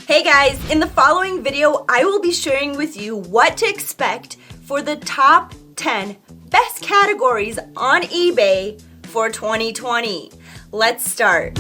Hey guys, in the following video, I will be sharing with you what to expect for the top 10 best categories on eBay for 2020. Let's start.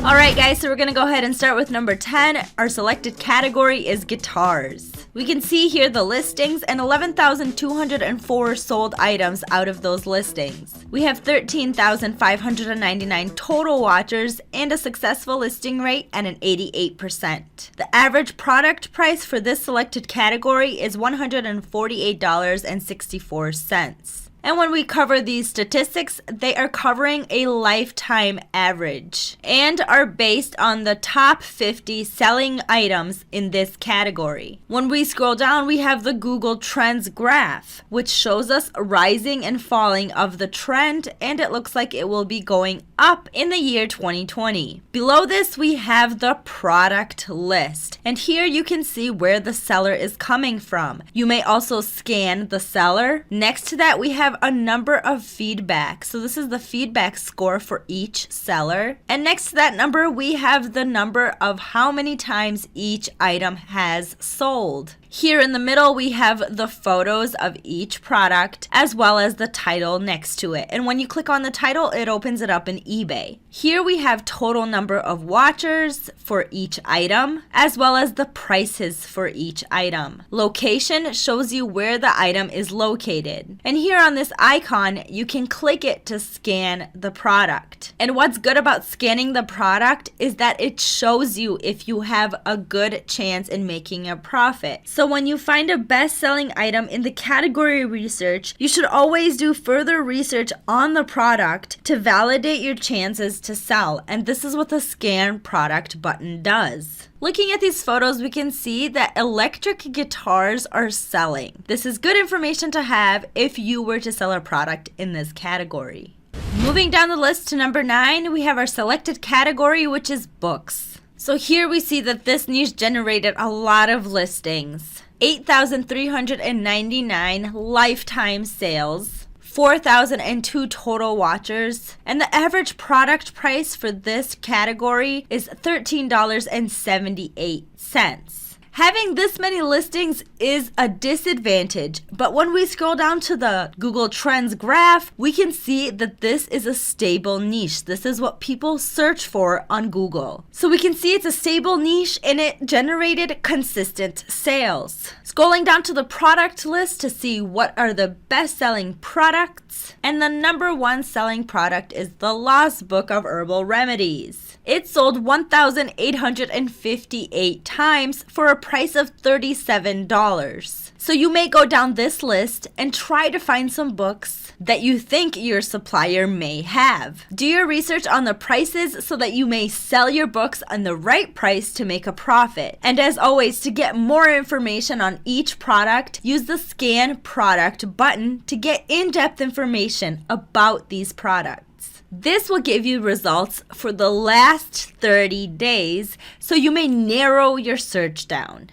Alright guys, so we're gonna go ahead and start with number 10. Our selected category is guitars. We can see here the listings and 11,204 sold items out of those listings. We have 13,599 total watchers and a successful listing rate at an 88%. The average product price for this selected category is $148.64. And when we cover these statistics, they are covering a lifetime average and are based on the top 50 selling items in this category. When we scroll down, we have the Google Trends graph, which shows us rising and falling of the trend, and it looks like it will be going up in the year 2020. Below this, we have the product list, and here you can see where the seller is coming from. You may also scan the seller. Next to that, we have a number of feedback. So this is the feedback score for each seller. And next to that number, we have the number of how many times each item has sold. Here in the middle, we have the photos of each product as well as the title next to it. And when you click on the title, it opens it up in eBay. Here we have total number of watchers for each item as well as the prices for each item. Location shows you where the item is located. And here on this icon, you can click it to scan the product. And what's good about scanning the product is that it shows you if you have a good chance in making a profit. So when you find a best-selling item in the category research, you should always do further research on the product to validate your chances to sell. And this is what the scan product button does. Looking at these photos, we can see that electric guitars are selling. This is good information to have if you were to sell a product in this category. Moving down the list to number 9, we have our selected category, which is books. So here we see that this niche generated a lot of listings. 8,399 lifetime sales, 4,002 total watchers, and the average product price for this category is $13.78. Having this many listings is a disadvantage, but when we scroll down to the Google Trends graph, we can see that this is a stable niche. This is what people search for on Google. So we can see it's a stable niche and it generated consistent sales. Scrolling down to the product list to see what are the best-selling products, and the number 1 selling product is the Lost Book of Herbal Remedies. It sold 1,858 times for a price of $37. So you may go down this list and try to find some books that you think your supplier may have. Do your research on the prices so that you may sell your books on the right price to make a profit. And as always, to get more information on each product, use the Scan Product button to get in-depth information about these products. This will give you results for the last 30 days, so you may narrow your search down.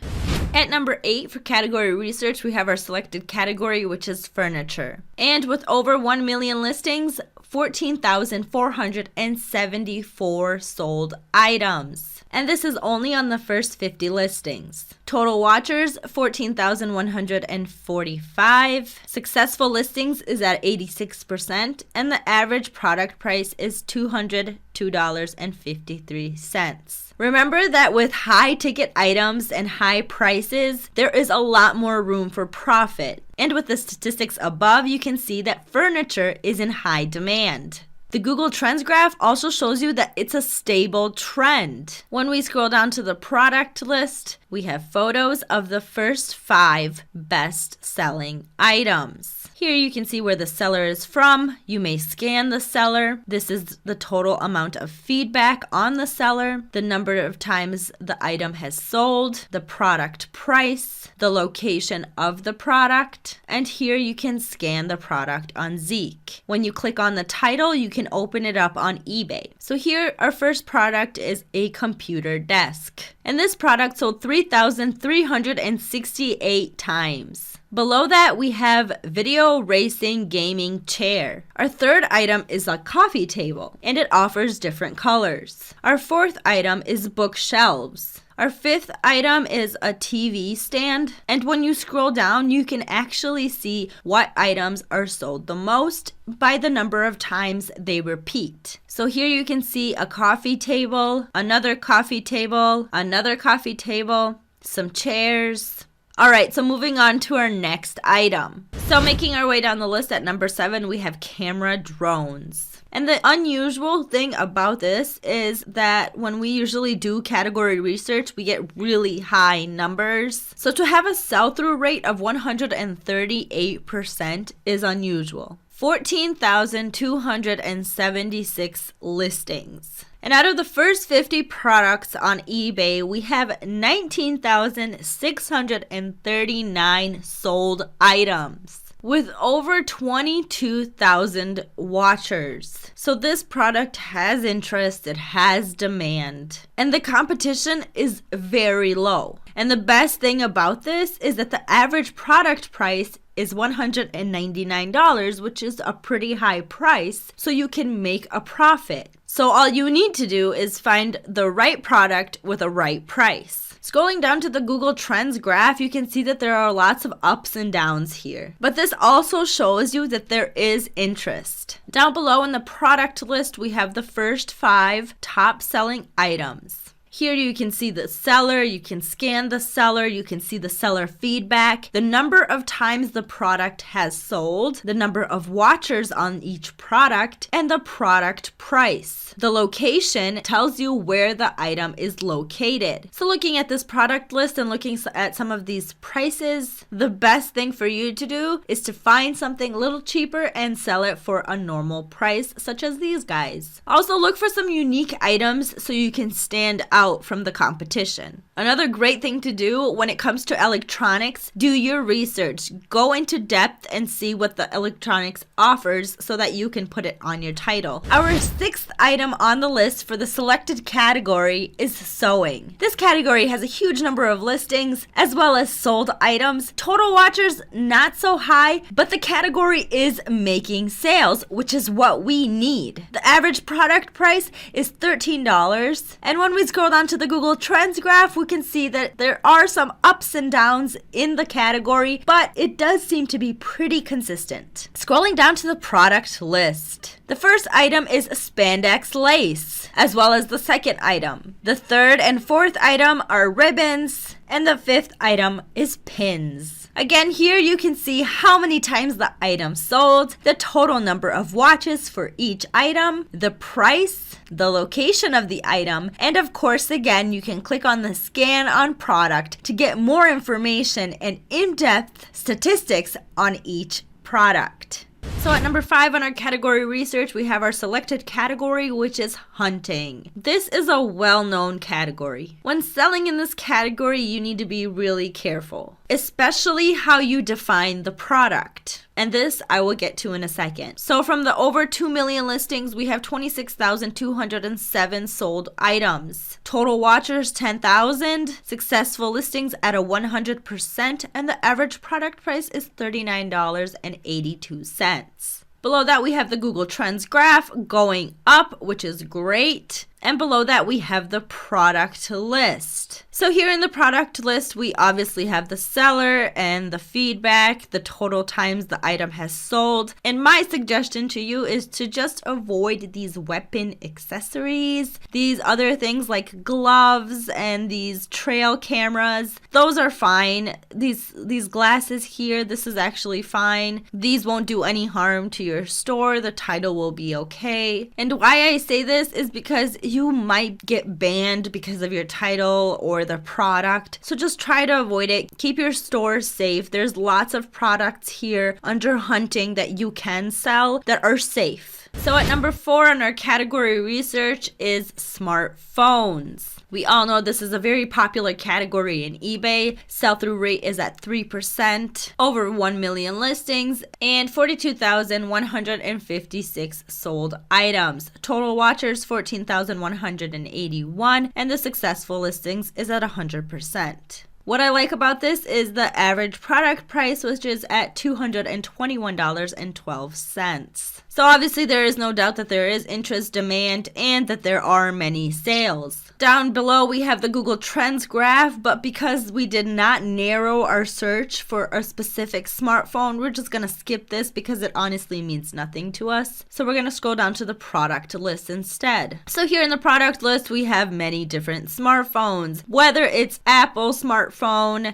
At number 8 for category research, we have our selected category, which is furniture. And with over 1 million listings, 14,474 sold items. And this is only on the first 50 listings. Total watchers, 14,145. Successful listings is at 86%, and the average product price is $202.53. Remember that with high ticket items and high prices, there is a lot more room for profit. And with the statistics above, you can see that furniture is in high demand. The Google Trends graph also shows you that it's a stable trend. When we scroll down to the product list, we have photos of the first 5 best-selling items. Here you can see where the seller is from. You may scan the seller. This is the total amount of feedback on the seller, the number of times the item has sold, the product price, the location of the product, and here you can scan the product on Zeek. When you click on the title, you can can open it up on eBay. So here, our first product is a computer desk. And this product sold 3,368 times. Below that, we have video racing gaming chair. Our third item is a coffee table, and it offers different colors. Our fourth item is bookshelves. Our fifth item is a TV stand, and when you scroll down, you can actually see what items are sold the most by the number of times they repeat. So here you can see a coffee table, another coffee table, another coffee table, some chairs. Alright, so moving on to our next item. So making our way down the list at number 7, we have camera drones. And the unusual thing about this is that when we usually do category research, we get really high numbers. So to have a sell-through rate of 138% is unusual. 14,276 listings. And out of the first 50 products on eBay, we have 19,639 sold items with over 22,000 watchers. So this product has interest, it has demand, and the competition is very low. And the best thing about this is that the average product price is $199, which is a pretty high price, so you can make a profit. So all you need to do is find the right product with a right price. Scrolling down to the Google Trends graph, you can see that there are lots of ups and downs here. But this also shows you that there is interest. Down below in the product list, we have the first 5 top selling items. Here you can see the seller, you can scan the seller, you can see the seller feedback, the number of times the product has sold, the number of watchers on each product, and the product price. The location tells you where the item is located. So looking at this product list and looking at some of these prices, the best thing for you to do is to find something a little cheaper and sell it for a normal price, such as these guys. Also look for some unique items so you can stand out from the competition. Another great thing to do when it comes to electronics, do your research. Go into depth and see what the electronics offers so that you can put it on your title. Our 6th item on the list for the selected category is sewing. This category has a huge number of listings as well as sold items. Total watchers not so high, but the category is making sales, which is what we need. The average product price is $13, and when we scroll down to the Google Trends graph, we can see that there are some ups and downs in the category, but it does seem to be pretty consistent. Scrolling down to the product list, the first item is spandex lace, as well as the second item. The third and fourth item are ribbons, and the 5th item is pins. Again, here you can see how many times the item sold, the total number of watches for each item, the price, the location of the item, and of course, again, you can click on the scan on product to get more information and in-depth statistics on each product. So at number 5 on our category research, we have our selected category, which is hunting. This is a well-known category. When selling in this category, you need to be really careful, especially how you define the product. And this I will get to in a second. So from the over 2 million listings, we have 26,207 sold items. Total watchers, 10,000. Successful listings at a 100%. And the average product price is $39.82. Below that, we have the Google Trends graph going up, which is great. And below that, we have the product list. So here in the product list, we obviously have the seller and the feedback, the total times the item has sold. And my suggestion to you is to just avoid these weapon accessories, these other things like gloves and these trail cameras. Those are fine. These glasses here, this is actually fine. These won't do any harm to your store. The title will be okay. And why I say this is because you might get banned because of your title or the product. So just try to avoid it. Keep your store safe. There's lots of products here under hunting that you can sell that are safe. So at number 4 on our category research is smartphones. We all know this is a very popular category in eBay. Sell-through rate is at 3%, over 1 million listings, and 42,156 sold items. Total watchers, 14,181, and the successful listings is at 100%. What I like about this is the average product price, which is at $221.12. So obviously there is no doubt that there is interest, demand, and that there are many sales. Down below we have the Google Trends graph, but because we did not narrow our search for a specific smartphone, we're just going to skip this because it honestly means nothing to us. So we're going to scroll down to the product list instead. So here in the product list we have many different smartphones, whether it's Apple smartphone,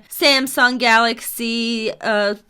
Samsung Galaxy,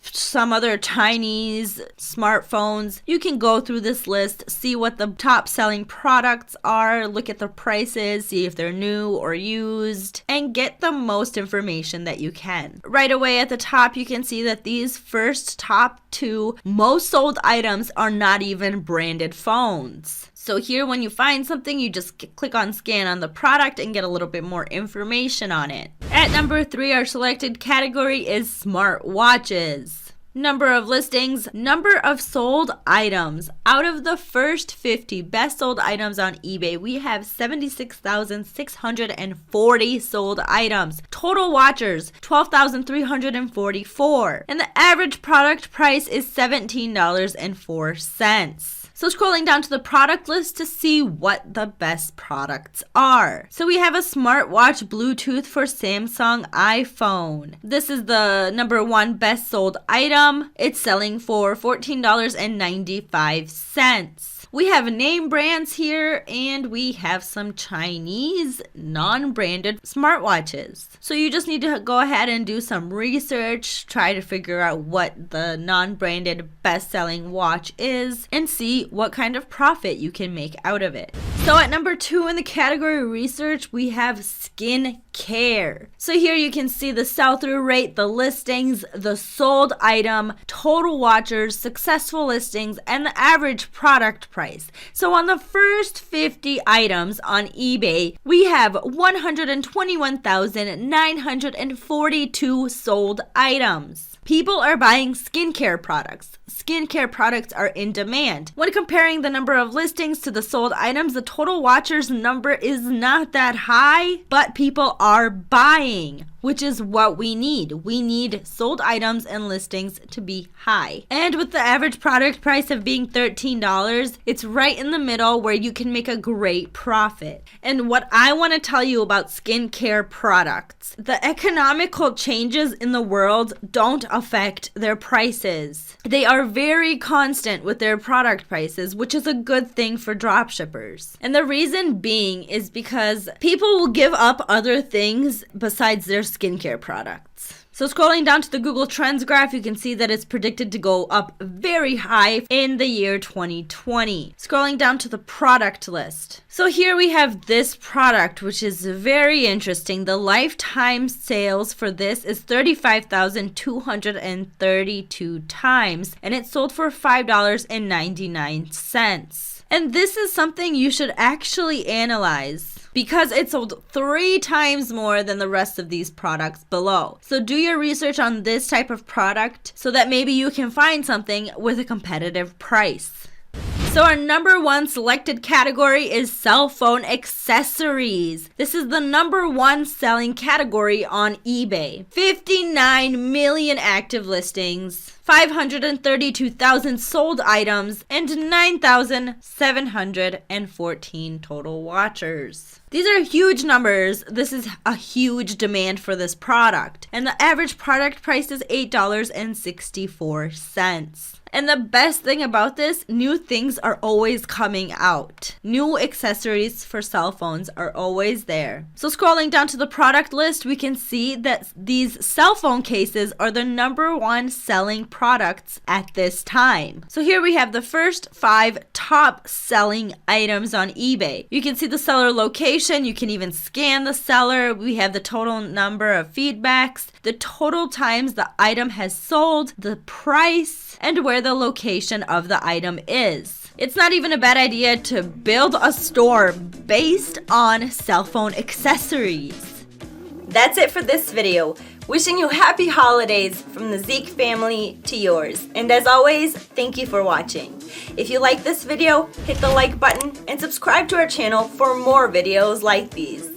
some other Chinese smartphones. You can go through this list, see what the top selling products are, look at the prices, see if they're new or used, and get the most information that you can. Right away at the top you can see that these first top 2 most sold items are not even branded phones. So here when you find something, you just click on scan on the product and get a little bit more information on it. At number 3, our selected category is smartwatches. Number of listings, number of sold items. Out of the first 50 best sold items on eBay, we have 76,640 sold items. Total watchers, 12,344. And the average product price is $17.04. So scrolling down to the product list to see what the best products are. So we have a smartwatch Bluetooth for Samsung iPhone. This is the number 1 best sold item. It's selling for $14.95. We have name brands here, and we have some Chinese non-branded smartwatches. So you just need to go ahead and do some research, try to figure out what the non-branded best-selling watch is, and see what kind of profit you can make out of it. So at number 2 in the category research, we have skin care. So here you can see the sell-through rate, the listings, the sold item, total watchers, successful listings, and the average product price. So on the first 50 items on eBay, we have 121,942 sold items. People are buying skincare products. Skincare products are in demand. When comparing the number of listings to the sold items, the total watchers number is not that high, but people are buying, which is what we need. We need sold items and listings to be high. And with the average product price of being $13, it's right in the middle where you can make a great profit. And what I want to tell you about skincare products, the economical changes in the world don't affect their prices. They are very constant with their product prices, which is a good thing for dropshippers. And the reason being is because people will give up other things besides their skincare products. So scrolling down to the Google Trends graph, you can see that it's predicted to go up very high in the year 2020. Scrolling down to the product list. So here we have this product, which is very interesting. The lifetime sales for this is 35,232 times, and it sold for $5.99. And this is something you should actually analyze, because it sold 3 times more than the rest of these products below. So do your research on this type of product so that maybe you can find something with a competitive price. So our number 1 selected category is cell phone accessories. This is the number 1 selling category on eBay. 59 million active listings, 532,000 sold items, and 9,714 total watchers. These are huge numbers. This is a huge demand for this product. And the average product price is $8.64. And the best thing about this, new things are always coming out. New accessories for cell phones are always there. So scrolling down to the product list, we can see that these cell phone cases are the number 1 selling products at this time. So here we have the first 5 top selling items on eBay. You can see the seller location. You can even scan the seller. We have the total number of feedbacks, the total times the item has sold, the price, and where the location of the item is. It's not even a bad idea to build a store based on cell phone accessories. That's it for this video. Wishing you happy holidays from the Zeke family to yours. And as always, thank you for watching. If you like this video, hit the like button and subscribe to our channel for more videos like these.